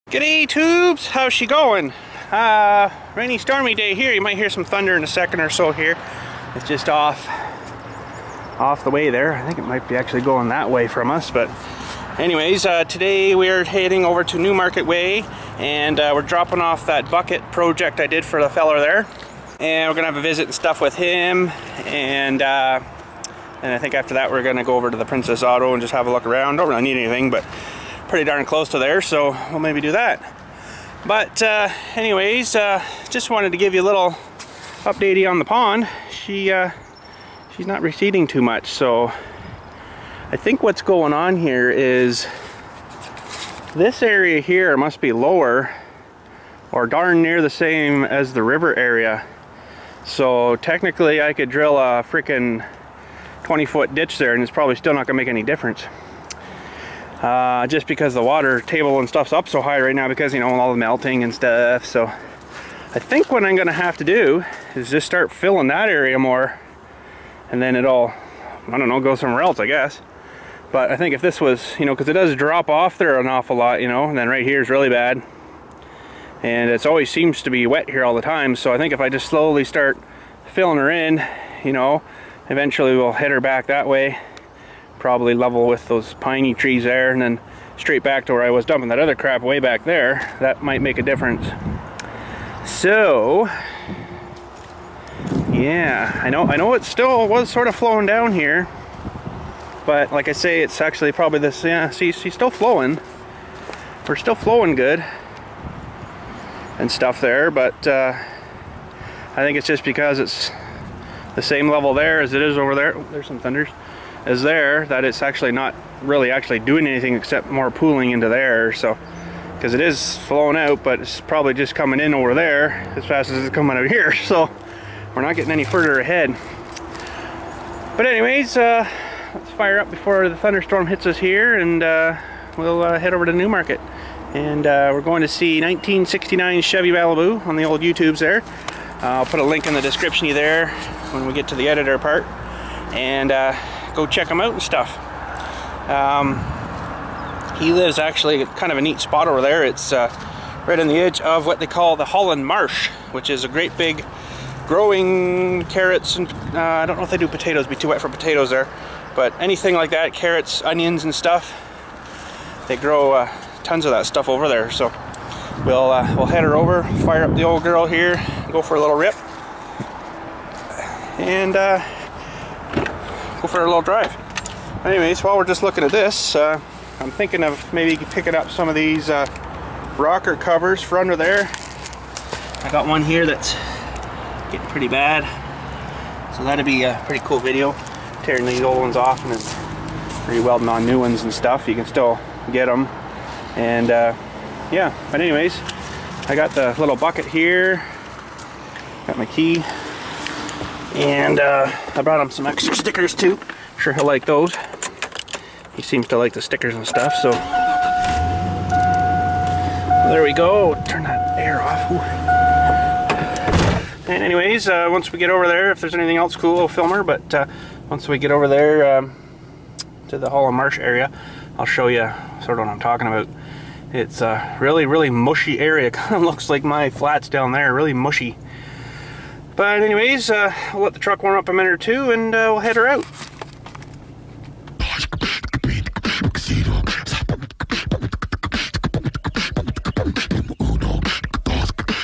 G'day tubes, how's she going? Rainy stormy day here. You might hear some thunder in a second or so here. It's just off the way there. I think it might be actually going that way from us, but anyways, today we're heading over to Newmarket way, and we're dropping off that bucket project I did for the fella there, and we're gonna have a visit and stuff with him, and I think after that we're gonna go over to the Princess Auto and just have a look around. Don't really need anything, but pretty darn close to there, so we'll maybe do that. But anyways, just wanted to give you a little update on the pond. She's not receding too much, so I think what's going on here is this area here must be lower or darn near the same as the river area. So technically I could drill a freaking 20-foot ditch there and it's probably still not gonna make any difference. Just because the water table and stuff's up so high right now because, you know, all the melting and stuff. So I think what I'm gonna have to do is just start filling that area more, and then it'll, I don't know, go somewhere else, I guess. But I think if this was, you know, because it does drop off there an awful lot, you know, and then right here is really bad, and it always seems to be wet here all the time. So I think if I just slowly start filling her in, you know, eventually we'll head her back that way, probably level with those piney trees there, and then straight back to where I was dumping that other crap way back there. That might make a difference. So yeah, I know it still was sort of flowing down here, but like I say, it's actually probably this, yeah, see, she's still flowing. We're still flowing good and stuff there, but I think it's just because it's the same level there as it is over there. Oh, there's some thunders. Is there, that it's actually not really actually doing anything except more pooling into there. So because it is flowing out, but it's probably just coming in over there as fast as it's coming out here, so we're not getting any further ahead. But anyways, let's fire up before the thunderstorm hits us here, and we'll head over to Newmarket, and we're going to see 1969 Chevy Malibu on the old YouTubes there. I'll put a link in the description there when we get to the editor part, and go check him out and stuff. He lives actually kind of a neat spot over there. It's right on the edge of what they call the Holland Marsh, which is a great big growing carrots, and I don't know if they do potatoes, it'd be too wet for potatoes there, but anything like that, carrots, onions and stuff, they grow tons of that stuff over there. So we'll head her over, fire up the old girl here, go for a little rip, and go for a little drive. Anyways, while we're just looking at this, I'm thinking of maybe picking up some of these rocker covers for under there. I got one here that's getting pretty bad, so that'd be a pretty cool video, tearing these old ones off and then re-welding on new ones and stuff. You can still get them, and yeah. But anyways, I got the little bucket here, got my key, and I brought him some extra stickers too. Sure he'll like those. He seems to like the stickers and stuff, so there we go. Turn that air off. Ooh. And anyways, once we get over there, if there's anything else cool, I'll film her, but once we get over there to the Holland Marsh area, I'll show you sort of what I'm talking about. It's a really mushy area. Kind of looks like my flats down there, really mushy. But anyways, we'll let the truck warm up a minute or two, and we'll head her out.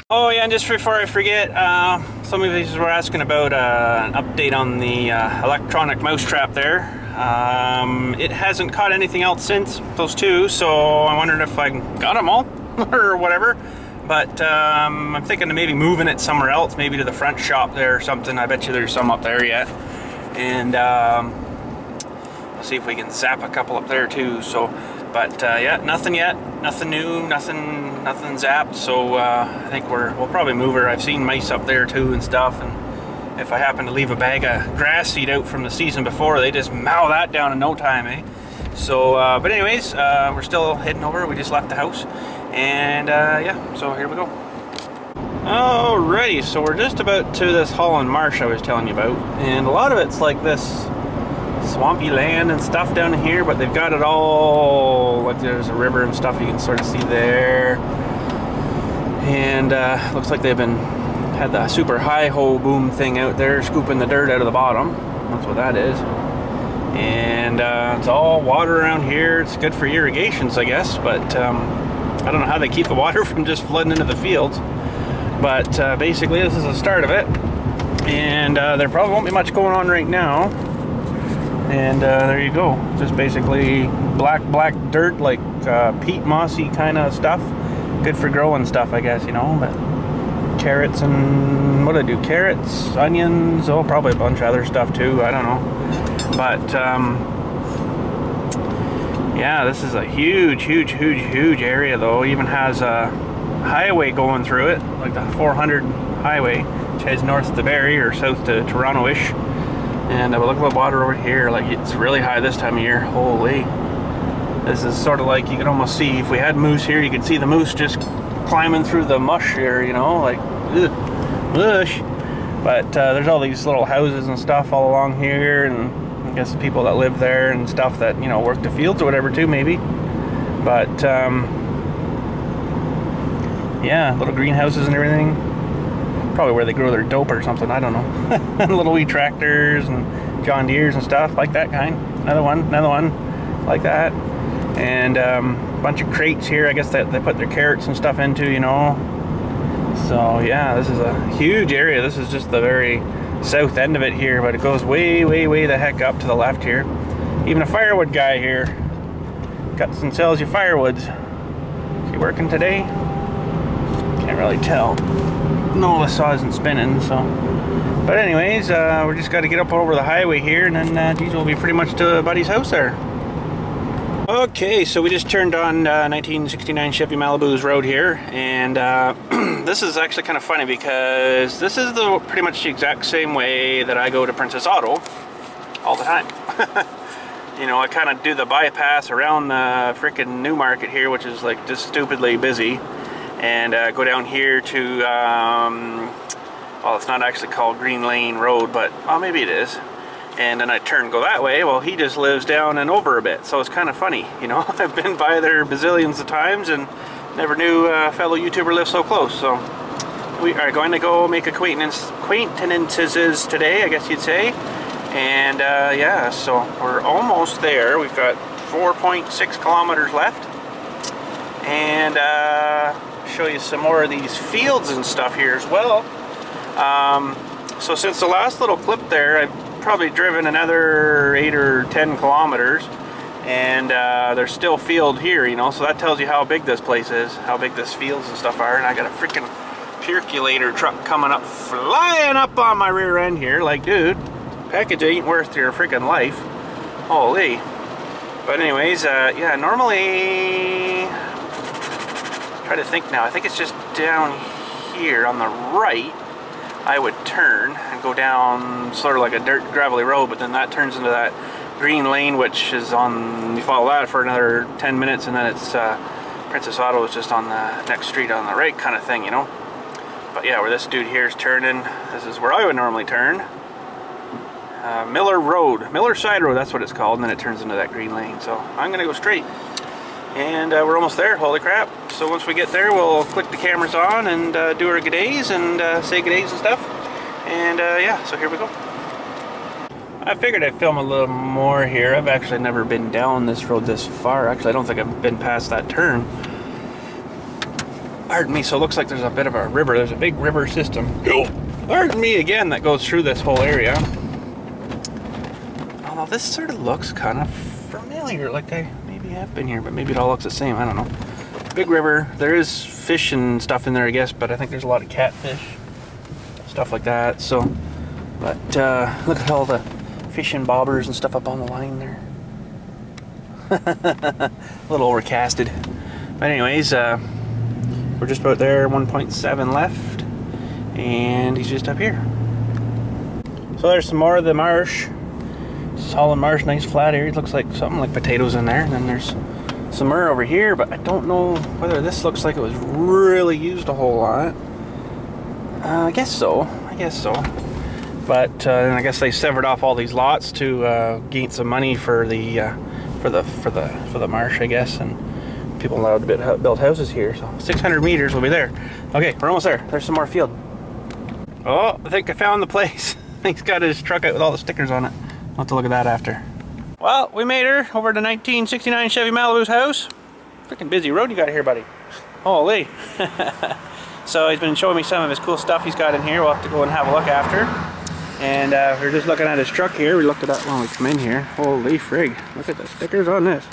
Oh yeah, and just before I forget, some of you were asking about an update on the electronic mousetrap there. It hasn't caught anything else since those two, so I wondered if I got them all or whatever. But I'm thinking of maybe moving it somewhere else, maybe to the front shop there or something. I bet you there's some up there yet. And we'll see if we can zap a couple up there too. So, but yeah, nothing yet, nothing new, nothing zapped. So I think we'll probably move her. I've seen mice up there too and stuff. And if I happen to leave a bag of grass seed out from the season before, they just mow that down in no time, eh? So, but anyways, we're still heading over. We just left the house. And yeah, so here we go. Alrighty, so we're just about to this Holland Marsh I was telling you about, and a lot of it's like this swampy land and stuff down here, but they've got it all, like there's a river and stuff you can sort of see there. And looks like they've had the super high hole boom thing out there scooping the dirt out of the bottom. That's what that is. And it's all water around here. It's good for irrigations, I guess, but I don't know how they keep the water from just flooding into the fields. But basically this is the start of it, and there probably won't be much going on right now. And there you go, just basically black dirt, like peat mossy kind of stuff. Good for growing stuff, I guess, you know. But carrots and what do I do? Carrots, onions, oh, probably a bunch of other stuff too. I don't know. But yeah, this is a huge area though. Even has a highway going through it, like the 400 highway, which heads north to Barrie or south to Toronto-ish. And look at the water over here. Like, it's really high this time of year. Holy. This is sort of like, you can almost see, if we had moose here, you could see the moose just climbing through the mush here, you know, like, mush. But there's all these little houses and stuff all along here, and I guess the people that live there and stuff that, you know, work the fields or whatever too, maybe. But yeah, little greenhouses and everything. Probably where they grow their dope or something, I don't know. Little wee tractors and John Deeres and stuff, like that kind. Another one like that. And a bunch of crates here, I guess, that they put their carrots and stuff into, you know. So yeah, this is a huge area. This is just the very south end of it here, but it goes way the heck up to the left here. Even a firewood guy here cuts and sells you firewoods. Is he working today? Can't really tell. No, the saw isn't spinning, so. But anyways, we're just got to get up over the highway here, and then geez, we'll be pretty much to Buddy's house there. Okay, so we just turned on 1969 Chevy Malibu's road here, and this is actually kind of funny because this is pretty much the exact same way that I go to Princess Auto all the time. You know, I kind of do the bypass around the frickin' Newmarket here, which is like just stupidly busy, and go down here to, well, it's not actually called Green Lane Road, but, well, maybe it is. And then I go that way. Well, he just lives down and over a bit, so it's kind of funny, you know. I've been by there bazillions of times and never knew a fellow YouTuber lived so close. So we are going to go make acquaintances today, I guess you'd say. And yeah, so we're almost there. We've got 4.6 kilometers left, and show you some more of these fields and stuff here as well. So since the last little clip there, I've probably driven another 8 or 10 kilometers, and there's still field here, you know, so that tells you how big this place is, how big this fields and stuff are. And I got a freaking percolator truck coming up, flying up on my rear end here, like, dude, package ain't worth your freaking life. Holy. But anyways, yeah, normally, try to think now, I think it's just down here on the right. I would turn and go down sort of like a dirt gravelly road, but then that turns into that green lane, which is on, you follow that for another 10 minutes, and then it's Princess Auto is just on the next street on the right kind of thing, you know. But yeah, where this dude here is turning, this is where I would normally turn. Miller Side Road, that's what it's called, and then it turns into that green lane. So I'm gonna go straight. And we're almost there, holy crap. So once we get there, we'll click the cameras on and do our g'days and say g'days and stuff. And yeah, so here we go. I figured I'd film a little more here. I've actually never been down this road this far. Actually, I don't think I've been past that turn. Pardon me, so it looks like there's a bit of a river. There's a big river system. Pardon me again, that goes through this whole area. Although this sort of looks kind of familiar, like I have been here, but maybe it all looks the same, I don't know. Big river, there is fish and stuff in there, I guess, but I think there's a lot of catfish, stuff like that. So, but look at all the fish and bobbers and stuff up on the line there. A little overcasted. But anyways, we're just about there, 1.7 left, and he's just up here. So there's some more of the Marsh. Holland Marsh, nice flat area. It looks like something like potatoes in there. And then there's some more over here, but I don't know whether this looks like it was really used a whole lot. I guess so. But then I guess they severed off all these lots to gain some money for the Marsh, I guess, and people allowed to build houses here. So 600 meters will be there. Okay, we're almost there. There's some more field. Oh, I think I found the place. He's got his truck out with all the stickers on it. I'll have to look at that after. Well, we made her over to 1969 Chevy Malibu's house. Freaking busy road you got here, buddy. Holy. So he's been showing me some of his cool stuff he's got in here. We'll have to go and have a look after. And we're just looking at his truck here. We looked at that when we come in here. Holy frig. Look at the stickers on this.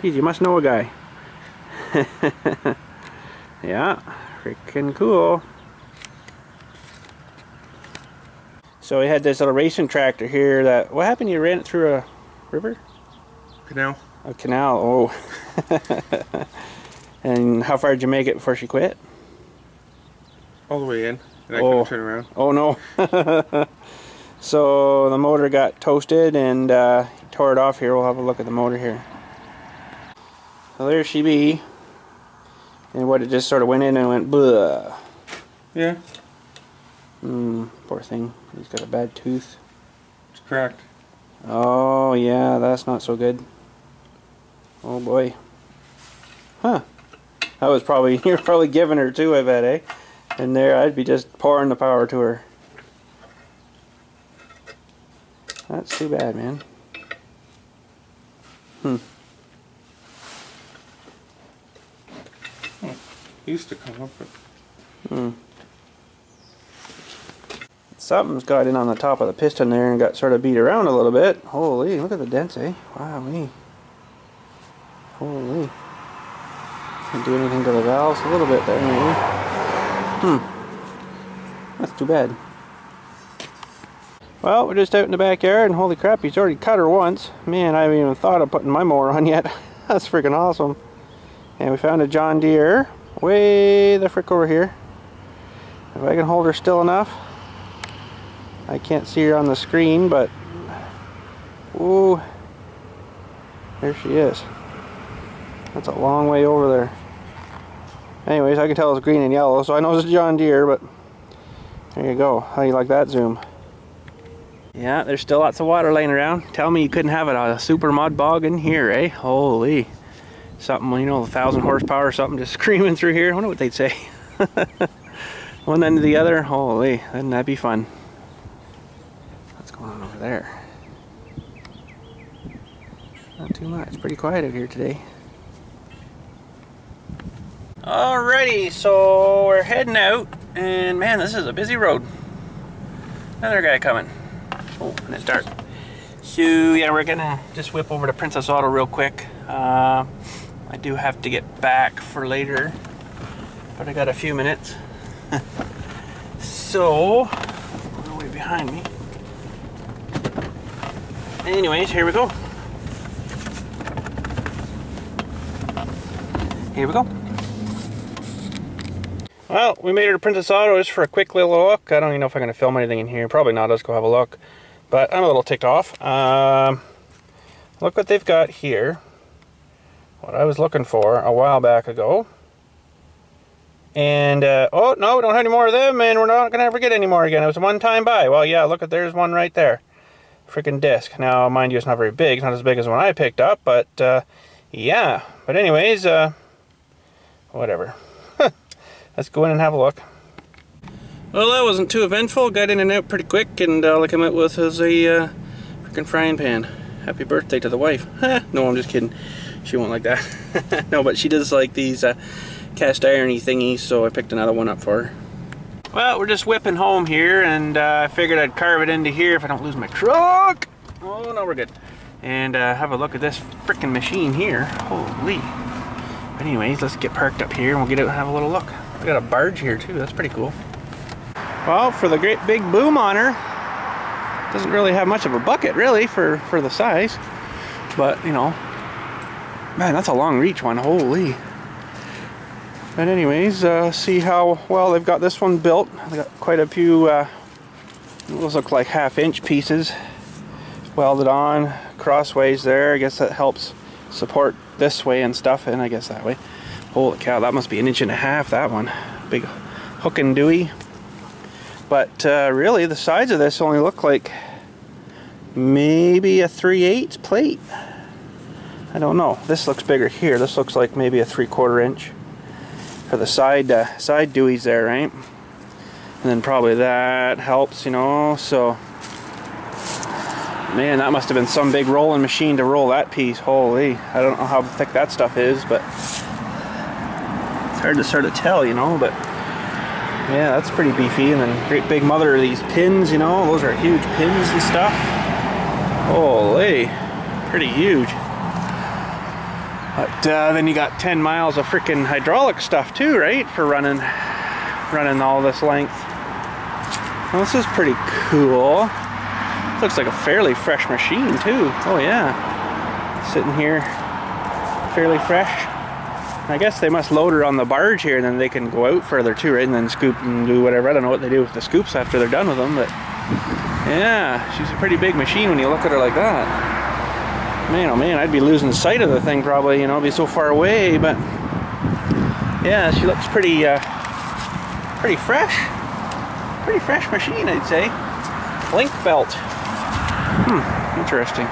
Geez, you must know a guy. Yeah, freaking cool. So we had this little racing tractor here that, what happened? You ran it through a river? Canal. A canal, oh. And how far did you make it before she quit? All the way in, and I couldn't turn around. Oh no. So the motor got toasted and he tore it off here. We'll have a look at the motor here. So there she be. And what, it just sort of went in and went blah. Yeah. Poor thing. He's got a bad tooth. It's cracked. Oh yeah, that's not so good. Oh boy. Huh. That was probably, you're probably giving her too, I bet, eh? And there, I'd be just pouring the power to her. That's too bad, man. Used to come up with. Something's got in on the top of the piston there and got sort of beat around a little bit. Holy, look at the dents, eh? Wow-wee. Holy. Can't do anything to the valves a little bit there, maybe. That's too bad. Well, we're just out in the backyard and holy crap, he's already cut her once. Man, I haven't even thought of putting my mower on yet. That's freaking awesome. And we found a John Deere way the frick over here. If I can hold her still enough. I can't see her on the screen, but ooh, there she is. That's a long way over there. Anyways, I can tell it's green and yellow, so I know it's a John Deere, but there you go. How do you like that zoom? Yeah, there's still lots of water laying around. Tell me you couldn't have a super mud bog in here, eh? Holy. Something, you know, 1,000 horsepower or something just screaming through here. I wonder what they'd say. One end to the other. Holy, wouldn't that be fun? What's going on over there? Not too much. Pretty quiet out here today. Alrighty, so we're heading out, and man, this is a busy road. Another guy coming. Oh, and it's dark. So yeah, we're gonna just whip over to Princess Auto real quick. I do have to get back for later, but I got a few minutes. So, way behind me. Anyways, here we go. Here we go. Well, we made it to Princess Auto just for a quick little look. I don't even know if I'm going to film anything in here. Probably not. Let's go have a look. But I'm a little ticked off. Look what they've got here. What I was looking for a while back ago. And, oh, no, we don't have any more of them, and we're not going to ever get any more again. It was a one-time buy. Well, yeah, look at, there's one right there. Freaking disc. Now, mind you, it's not very big. It's not as big as the one I picked up, but, yeah. But anyways, whatever. Let's go in and have a look. Well, that wasn't too eventful. Got in and out pretty quick, and all I came out with was a freaking frying pan. Happy birthday to the wife. No, I'm just kidding. She won't like that. No, but she does like these cast irony thingies, so I picked another one up for her. Well, we're just whipping home here, and I figured I'd carve it into here if I don't lose my truck. Oh, no, we're good. And have a look at this freaking machine here. Holy. But anyways, let's get parked up here and we'll get out and have a little look. We got a barge here too, that's pretty cool. Well, for the great big boom on her, doesn't really have much of a bucket really for the size. But, you know, man, that's a long reach one, holy. But anyways, see how well they've got this one built. They got quite a few, those look like 1/2-inch pieces welded on crossways there. I guess that helps support this way and stuff, and I guess that way. Holy cow, that must be 1.5 inches, that one. Big hook and dewey. But really, the sides of this only look like maybe a 3/8 plate. I don't know. This looks bigger here. This looks like maybe a 3/4 inch for the side dewies there, right? And then probably that helps, you know. So, man, that must have been some big rolling machine to roll that piece. Holy, I don't know how thick that stuff is, but it's hard to sort of tell, you know. But yeah, that's pretty beefy. And then great big mother of these pins, you know. Those are huge pins and stuff. Holy, pretty huge. But then you got 10 miles of freaking hydraulic stuff too, right? For running all this length. Well, this is pretty cool. Looks like a fairly fresh machine too. Oh yeah, sitting here, fairly fresh. I guess they must load her on the barge here, and then they can go out further too, right? And then scoop and do whatever. I don't know what they do with the scoops after they're done with them, but yeah, she's a pretty big machine when you look at her like that. Man, oh man, I'd be losing sight of the thing probably, you know, be so far away. But yeah, she looks pretty fresh. Pretty fresh machine, I'd say. Link belt. Interesting.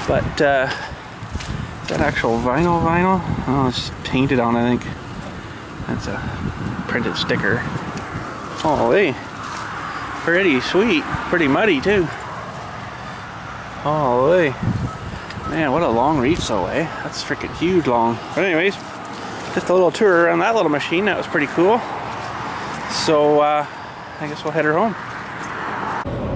But is that actual vinyl? Oh, it's painted on, I think. That's a printed sticker. Holy, pretty sweet. Pretty muddy too. Holy, man, what a long reach though, eh? That's freaking huge long. But anyways, just a little tour around that little machine. That was pretty cool. So I guess we'll head her home.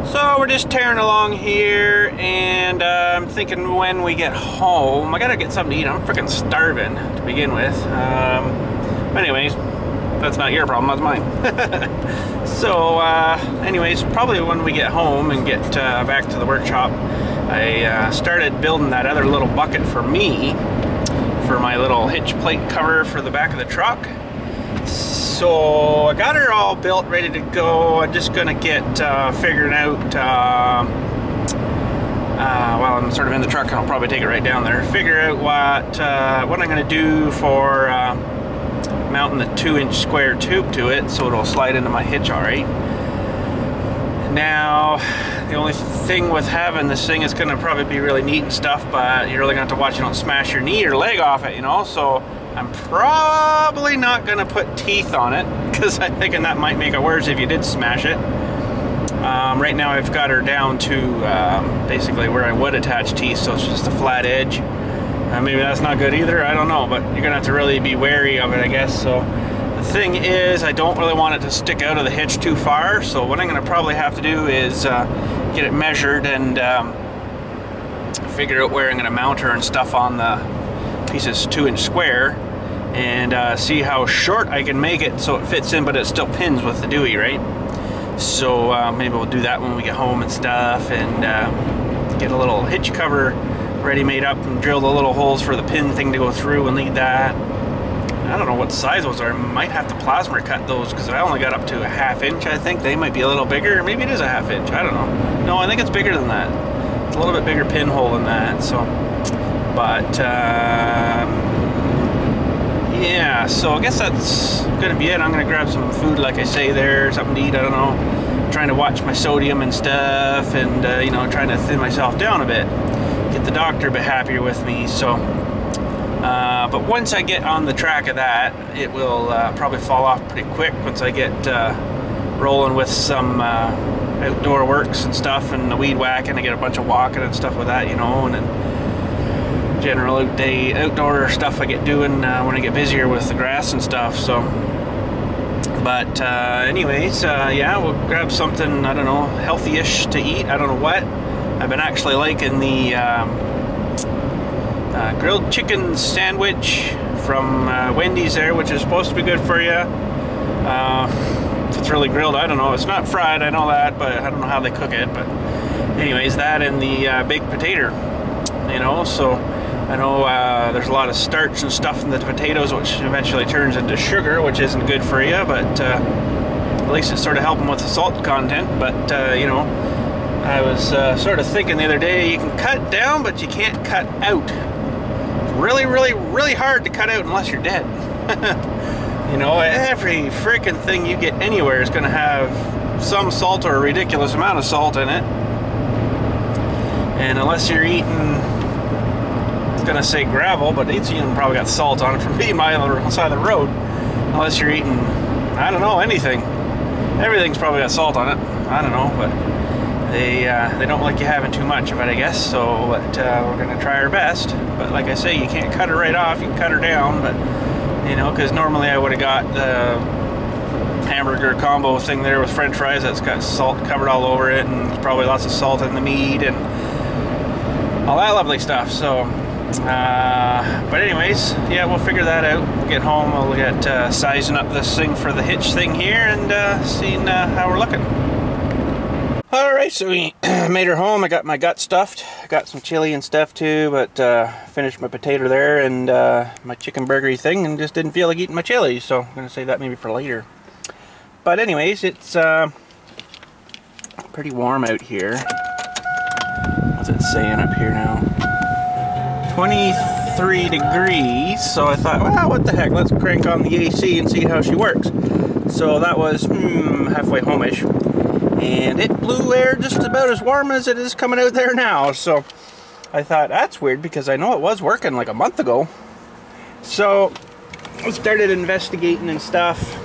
So we're just tearing along here, and I'm thinking when we get home, I gotta get something to eat. I'm freaking starving to begin with. Anyways, that's not your problem, that's mine. So anyways, probably when we get home and get back to the workshop, I started building that other little bucket for me, for my little hitch plate cover for the back of the truck. So I got her all built, ready to go. I'm just gonna get figuring out, while I'm sort of in the truck, I'll probably take it right down there, figure out what I'm gonna do for mounting the 2-inch square tube to it so it'll slide into my hitch all right. Now, the only thing with having this thing is gonna probably be really neat and stuff, but you're really gonna have to watch you don't smash your knee or leg off it, you know. So I'm probably not gonna put teeth on it, because I'm thinking that might make it worse if you did smash it. Right now I've got her down to basically where I would attach teeth, so it's just a flat edge. Maybe that's not good either, I don't know, but you're gonna have to really be wary of it, I guess. So the thing is, I don't really want it to stick out of the hitch too far, so what I'm gonna probably have to do is get it measured and figure out where I'm gonna mount her and stuff on the pieces 2-inch square, and see how short I can make it so it fits in, but it still pins with the dewey, right? So maybe we'll do that when we get home and stuff, and get a little hitch cover ready made up and drill the little holes for the pin thing to go through and lead that. I don't know what size those are. I might have to plasma cut those, because I only got up to a 1/2 inch, I think. They might be a little bigger. Maybe it is a 1/2 inch. I don't know. No, I think it's bigger than that. It's a little bit bigger pinhole than that. So, but yeah, so I guess that's gonna be it. I'm gonna grab some food, like I say there, something to eat, I don't know. I'm trying to watch my sodium and stuff, and you know, trying to thin myself down a bit. Get the doctor a bit happier with me, so. But once I get on the track of that, it will probably fall off pretty quick once I get rolling with some outdoor works and stuff, and the weed whacking. I get a bunch of walking and stuff with that, you know, and then general outdoor stuff I get doing when I get busier with the grass and stuff. So, but anyways, yeah, we'll grab something, I don't know, healthy-ish to eat. I don't know what. I've been actually liking the grilled chicken sandwich from Wendy's there, which is supposed to be good for you. If it's really grilled, I don't know. It's not fried, I know that, but I don't know how they cook it. But anyways, that and the baked potato, you know. So I know there's a lot of starch and stuff in the potatoes, which eventually turns into sugar, which isn't good for you, but at least it's sort of helping with the salt content. But you know, I was sort of thinking the other day, you can cut down, but you can't cut out. It's really, really, really hard to cut out unless you're dead. You know, every freaking thing you get anywhere is going to have some salt or a ridiculous amount of salt in it. And unless you're eating gonna say gravel, but it's even probably got salt on it from being by the side of the road. Unless you're eating, I don't know, anything. Everything's probably got salt on it. I don't know, but they don't like you having too much of it, I guess. So, but we're gonna try our best. But like I say, you can't cut her right off. You can cut her down, but you know, because normally I would have got the hamburger combo thing there with French fries that's got salt covered all over it, and there's probably lots of salt in the meat and all that lovely stuff. So but anyways, yeah, we'll figure that out. We'll get home, we'll get sizing up this thing for the hitch thing here, and seeing how we're looking. Alright, so we made her home. I got my gut stuffed. Got some chili and stuff too, but finished my potato there and my chicken burgery thing, and just didn't feel like eating my chili, so I'm going to save that maybe for later. But anyways, it's pretty warm out here. What's it saying up here now? 23 degrees, so I thought, well, what the heck, let's crank on the AC and see how she works. So that was halfway home-ish, and it blew air just about as warm as it is coming out there now. So I thought, that's weird, because I know it was working like a month ago. So I started investigating and stuff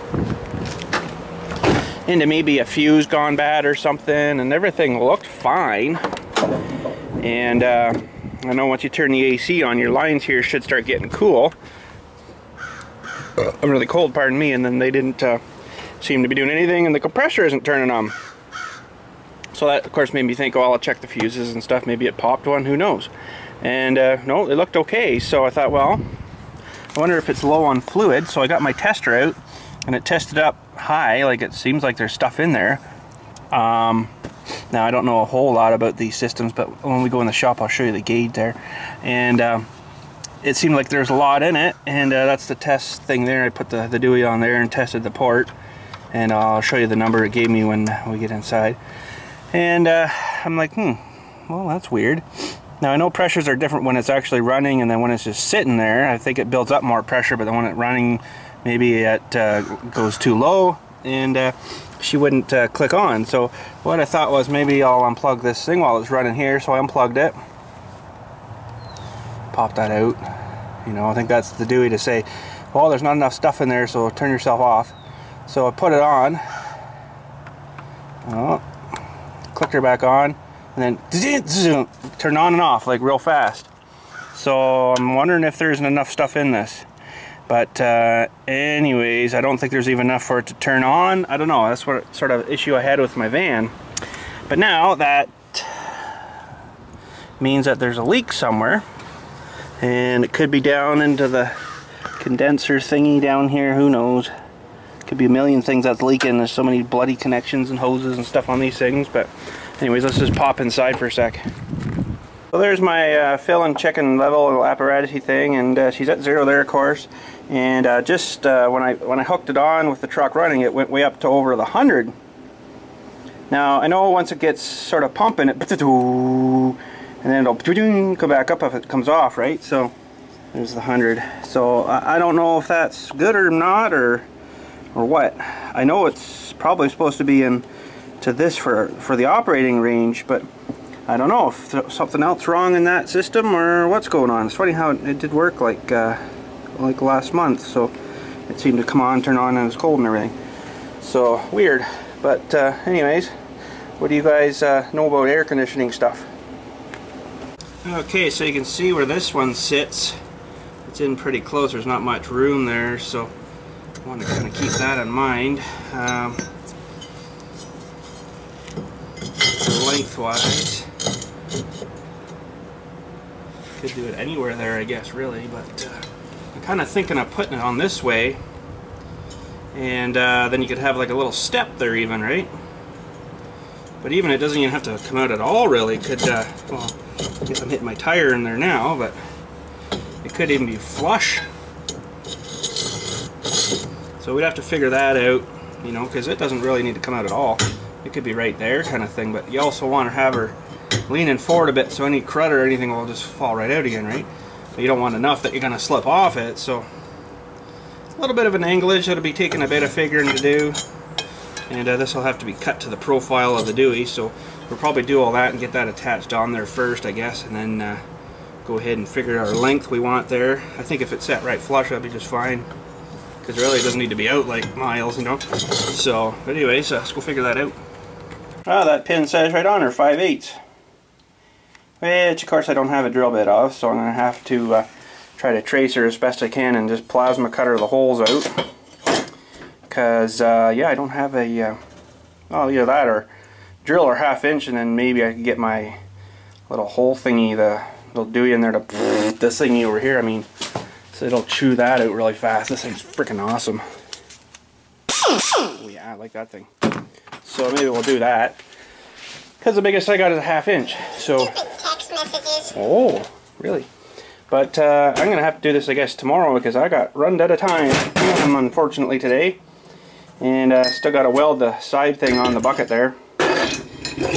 into maybe a fuse gone bad or something, and everything looked fine. And I know once you turn the AC on, your lines here should start getting cool. Really cold, pardon me, and then they didn't seem to be doing anything, and the compressor isn't turning on. So that, of course, made me think, oh, I'll check the fuses and stuff. Maybe it popped one, who knows? And no, it looked okay. So I thought, well, I wonder if it's low on fluid. So I got my tester out, and it tested up high, like it seems like there's stuff in there. Now I don't know a whole lot about these systems, but when we go in the shop I'll show you the gauge there, and it seemed like there's a lot in it, and that's the test thing there. I put the Dewey on there and tested the port, and I'll show you the number it gave me when we get inside. And I'm like, well, that's weird. Now I know pressures are different when it's actually running and then when it's just sitting there. I think it builds up more pressure, but then when it's running, maybe it goes too low, and she wouldn't click on. So what I thought was, maybe I'll unplug this thing while it's running here. So I unplugged it, pop that out. You know, I think that's the Dewey to say, well, there's not enough stuff in there, so turn yourself off. So I put it on, clicked her back on, and then turn on and off like real fast. So I'm wondering if there isn't enough stuff in this. But anyways, I don't think there's even enough for it to turn on. I don't know, that's what sort of issue I had with my van. But now that means that there's a leak somewhere, and it could be down into the condenser thingy down here, who knows. Could be a million things that's leaking. There's so many bloody connections and hoses and stuff on these things. But anyways, let's just pop inside for a sec. So there's my fill and checking level apparatus-y thing, and she's at 0 there, of course. And just when I hooked it on with the truck running, it went way up to over the 100. Now I know once it gets sort of pumping, it and then it'll come back up if it comes off, right? So there's the 100. So I don't know if that's good or not, or what. I know it's probably supposed to be in to this for the operating range, but I don't know if there's something else wrong in that system or what's going on. It's funny how it did work like last month, so it seemed to come on, turn on, and it was cold and everything. So weird. But anyways, what do you guys know about air conditioning stuff? Okay, so you can see where this one sits. It's in pretty close. There's not much room there, so I want to kind of keep that in mind. Lengthwise, could do it anywhere there, I guess, really, but I'm kind of thinking of putting it on this way, and then you could have like a little step there even, right? But even it doesn't even have to come out at all, really. It could, well, I guess I'm hitting my tire in there now, but it could even be flush. So we'd have to figure that out, you know, because it doesn't really need to come out at all. It could be right there kind of thing, but you also want to have her leaning forward a bit so any crud or anything will just fall right out again, right? But you don't want enough that you're going to slip off it, so a little bit of an anglage that'll be taking a bit of figuring to do, and this will have to be cut to the profile of the Dewey, so we'll probably do all that and get that attached on there first, I guess, and then go ahead and figure our length we want there. I think if it's set right flush, that'll be just fine. Because really it doesn't need to be out like miles, you know. So, but anyways, let's go figure that out. Ah, that pin says right on her 5/8, which of course I don't have a drill bit of, so I'm going to have to try to trace her as best I can and just plasma cutter the holes out. Because, yeah, I don't have a, well, either that or drill or 1/2 inch, and then maybe I could get my little hole thingy, the little dewey in there to this thingy over here. I mean, so it'll chew that out really fast. This thing's freaking awesome. Oh, yeah, I like that thing. So maybe we'll do that. Because the biggest I got is a 1/2 inch. So, oh, really? But I'm going to have to do this, I guess, tomorrow because I got run out of time, unfortunately, today. And still got to weld the side thing on the bucket there.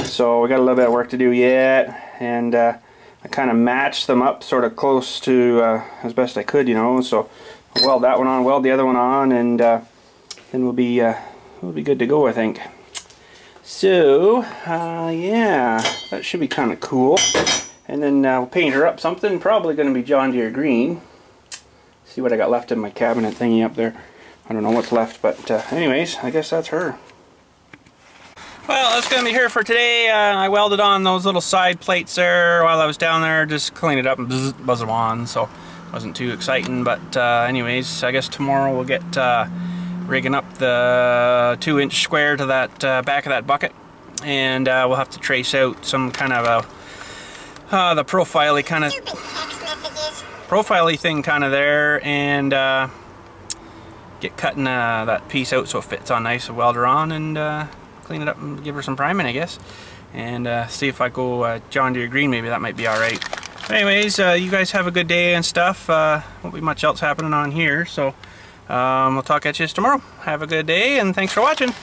So we got a little bit of work to do yet. And I kind of matched them up sort of close to as best I could, you know. So I'll weld that one on, weld the other one on, and then we'll be good to go, I think. So, yeah, that should be kind of cool. And then we'll paint her up something, probably going to be John Deere green. See what I got left in my cabinet thingy up there. I don't know what's left, but anyways, I guess that's her. Well, that's going to be here for today. I welded on those little side plates there while I was down there, just cleaned it up and buzz them on, so it wasn't too exciting. But anyways, I guess tomorrow we'll get rigging up the 2-inch square to that back of that bucket, and we'll have to trace out some kind of a the profile-y thing kind of there, and get cutting that piece out so it fits on nice and weld her on, and clean it up and give her some priming, I guess, and see if I go John Deere green. Maybe that might be alright. Anyways, you guys have a good day and stuff. Won't be much else happening on here, so we'll talk at you tomorrow. Have a good day, and thanks for watching.